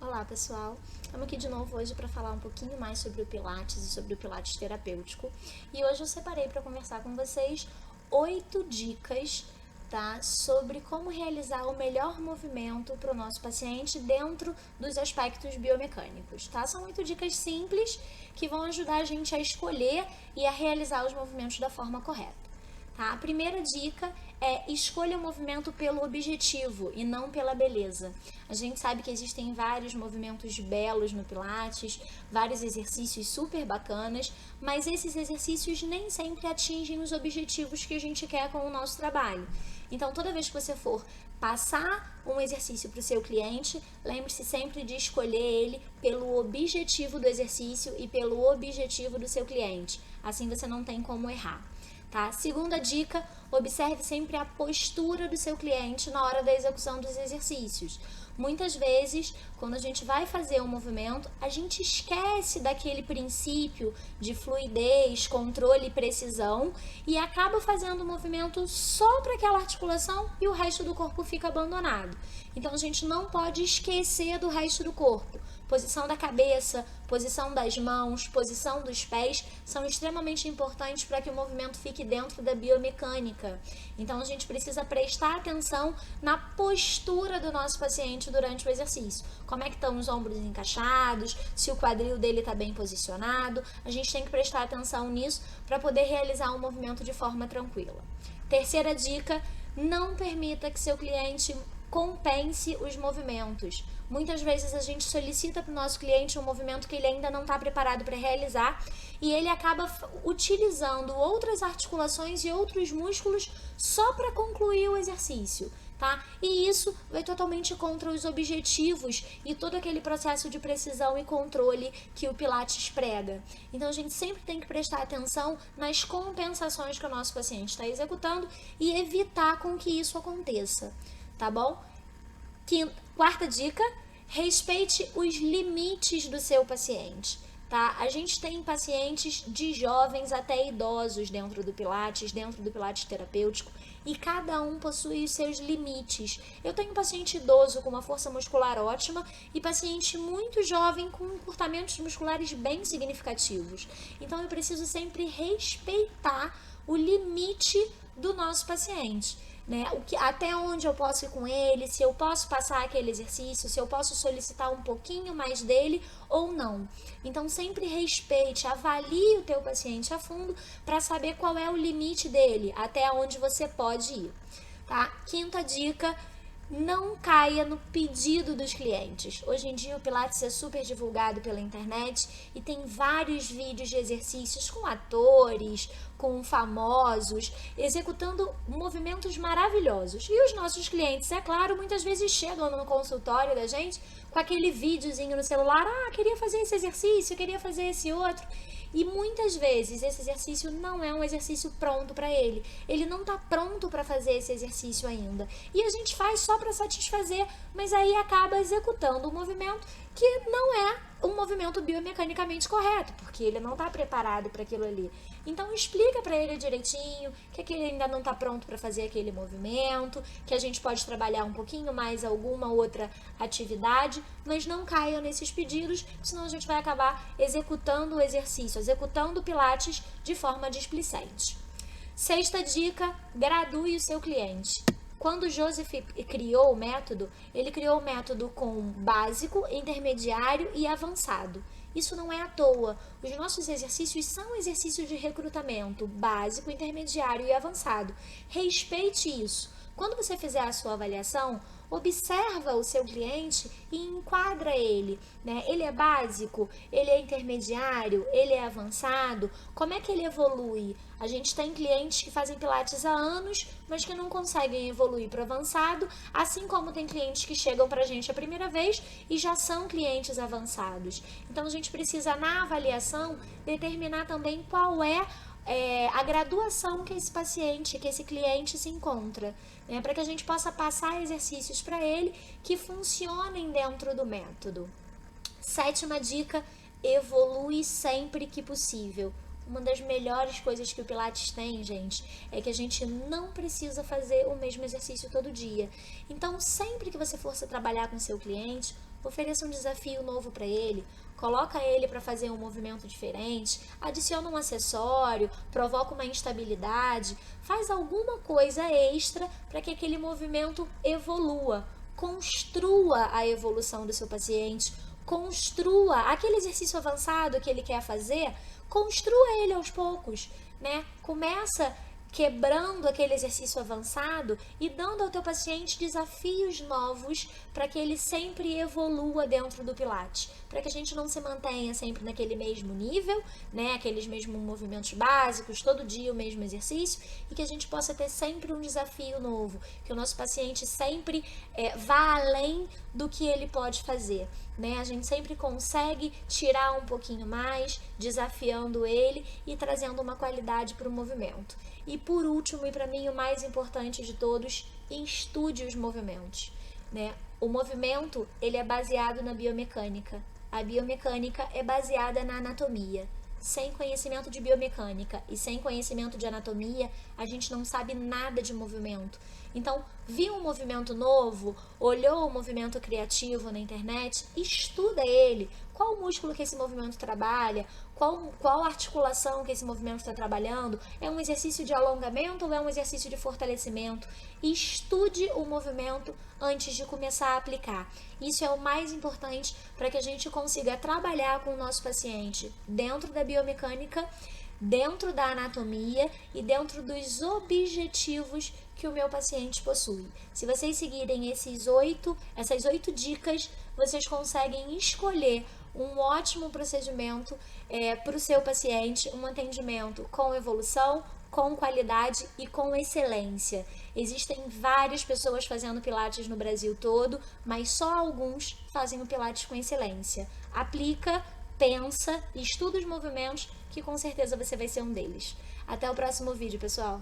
Olá pessoal, estamos aqui de novo hoje para falar um pouquinho mais sobre o Pilates e sobre o Pilates terapêutico. E hoje eu separei para conversar com vocês 8 dicas, tá, sobre como realizar o melhor movimento para o nosso paciente dentro dos aspectos biomecânicos, tá? São 8 dicas simples que vão ajudar a gente a escolher e a realizar os movimentos da forma correta. Tá? A primeira dica é escolha o movimento pelo objetivo e não pela beleza. A gente sabe que existem vários movimentos belos no Pilates, vários exercícios super bacanas, mas esses exercícios nem sempre atingem os objetivos que a gente quer com o nosso trabalho. Então, toda vez que você for passar um exercício para o seu cliente, lembre-se sempre de escolher ele pelo objetivo do exercício e pelo objetivo do seu cliente. Assim você não tem como errar. Tá? Segunda dica, observe sempre a postura do seu cliente na hora da execução dos exercícios. Muitas vezes, quando a gente vai fazer um movimento, a gente esquece daquele princípio de fluidez, controle e precisão e acaba fazendo o movimento só para aquela articulação e o resto do corpo fica abandonado. Então, a gente não pode esquecer do resto do corpo. Posição da cabeça, posição das mãos, posição dos pés são extremamente importantes para que o movimento fique dentro da biomecânica. Então, a gente precisa prestar atenção na postura do nosso paciente durante o exercício. Como é que estão os ombros encaixados, se o quadril dele está bem posicionado. A gente tem que prestar atenção nisso para poder realizar um movimento de forma tranquila. Terceira dica, não permita que seu cliente compense os movimentos. Muitas vezes a gente solicita para o nosso cliente um movimento que ele ainda não está preparado para realizar e ele acaba utilizando outras articulações e outros músculos só para concluir o exercício, tá? E isso vai totalmente contra os objetivos e todo aquele processo de precisão e controle que o Pilates prega. Então a gente sempre tem que prestar atenção nas compensações que o nosso paciente está executando e evitar com que isso aconteça. Tá bom? Quarta dica, respeite os limites do seu paciente, tá? A gente tem pacientes de jovens até idosos dentro do Pilates terapêutico, e cada um possui os seus limites. Eu tenho paciente idoso com uma força muscular ótima e paciente muito jovem com encurtamentos musculares bem significativos. Então eu preciso sempre respeitar o limite do nosso paciente. Né? Até onde eu posso ir com ele, se eu posso passar aquele exercício, se eu posso solicitar um pouquinho mais dele ou não. Então sempre respeite, avalie o teu paciente a fundo para saber qual é o limite dele, até onde você pode ir. Tá? Quinta dica, não caia no pedido dos clientes. Hoje em dia o Pilates é super divulgado pela internet e tem vários vídeos de exercícios com atores, com famosos, executando movimentos maravilhosos. E os nossos clientes, é claro, muitas vezes chegam no consultório da gente com aquele videozinho no celular, queria fazer esse exercício, queria fazer esse outro. E muitas vezes esse exercício não é um exercício pronto para ele. Ele não está pronto para fazer esse exercício ainda. E a gente faz só para satisfazer, mas aí acaba executando um movimento que não é um movimento biomecanicamente correto, porque ele não está preparado para aquilo ali. Então explica para ele direitinho que ele ainda não está pronto para fazer aquele movimento, que a gente pode trabalhar um pouquinho mais alguma outra atividade, mas não caia nesses pedidos, senão a gente vai acabar executando o exercício, executando o Pilates de forma displicente. Sexta dica, gradue o seu cliente. Quando o Joseph criou o método, ele criou o método com básico, intermediário e avançado. Isso não é à toa. Os nossos exercícios são exercícios de recrutamento, básico, intermediário e avançado. Respeite isso. Quando você fizer a sua avaliação, observa o seu cliente e enquadra ele, né? Ele é básico, ele é intermediário, ele é avançado, como é que ele evolui? A gente tem clientes que fazem Pilates há anos, mas que não conseguem evoluir para avançado, assim como tem clientes que chegam para a gente a primeira vez e já são clientes avançados. Então a gente precisa, na avaliação, determinar também qual é a graduação que esse paciente, que esse cliente se encontra, né? Para que a gente possa passar exercícios para ele que funcionem dentro do método. Sétima dica, evolui sempre que possível. Uma das melhores coisas que o Pilates tem, gente, é que a gente não precisa fazer o mesmo exercício todo dia. Então, sempre que você for trabalhar com seu cliente, ofereça um desafio novo para ele, coloca ele para fazer um movimento diferente, adiciona um acessório, provoca uma instabilidade, faz alguma coisa extra para que aquele movimento evolua, construa a evolução do seu paciente, construa aquele exercício avançado que ele quer fazer, construa ele aos poucos, né? Começa quebrando aquele exercício avançado e dando ao teu paciente desafios novos para que ele sempre evolua dentro do Pilates, para que a gente não se mantenha sempre naquele mesmo nível, né, aqueles mesmos movimentos básicos, todo dia o mesmo exercício, e que a gente possa ter sempre um desafio novo, que o nosso paciente sempre vá além do que ele pode fazer, né? A gente sempre consegue tirar um pouquinho mais, desafiando ele e trazendo uma qualidade para o movimento. E por último, e para mim o mais importante de todos, estude os movimentos, né? O movimento, ele é baseado na biomecânica. A biomecânica é baseada na anatomia. Sem conhecimento de biomecânica e sem conhecimento de anatomia, a gente não sabe nada de movimento. Então, viu um movimento novo, olhou o movimento criativo na internet, estuda ele. Qual o músculo que esse movimento trabalha? Qual articulação que esse movimento está trabalhando? É um exercício de alongamento ou é um exercício de fortalecimento? Estude o movimento antes de começar a aplicar. Isso é o mais importante para que a gente consiga trabalhar com o nosso paciente dentro da biomecânica, dentro da anatomia e dentro dos objetivos que o meu paciente possui. Se vocês seguirem essas 8 dicas, vocês conseguem escolher um ótimo procedimento para o seu paciente, um atendimento com evolução, com qualidade e com excelência. Existem várias pessoas fazendo Pilates no Brasil todo, mas só alguns fazem o Pilates com excelência. Aplica, pensa, estuda os movimentos, que com certeza você vai ser um deles. Até o próximo vídeo, pessoal!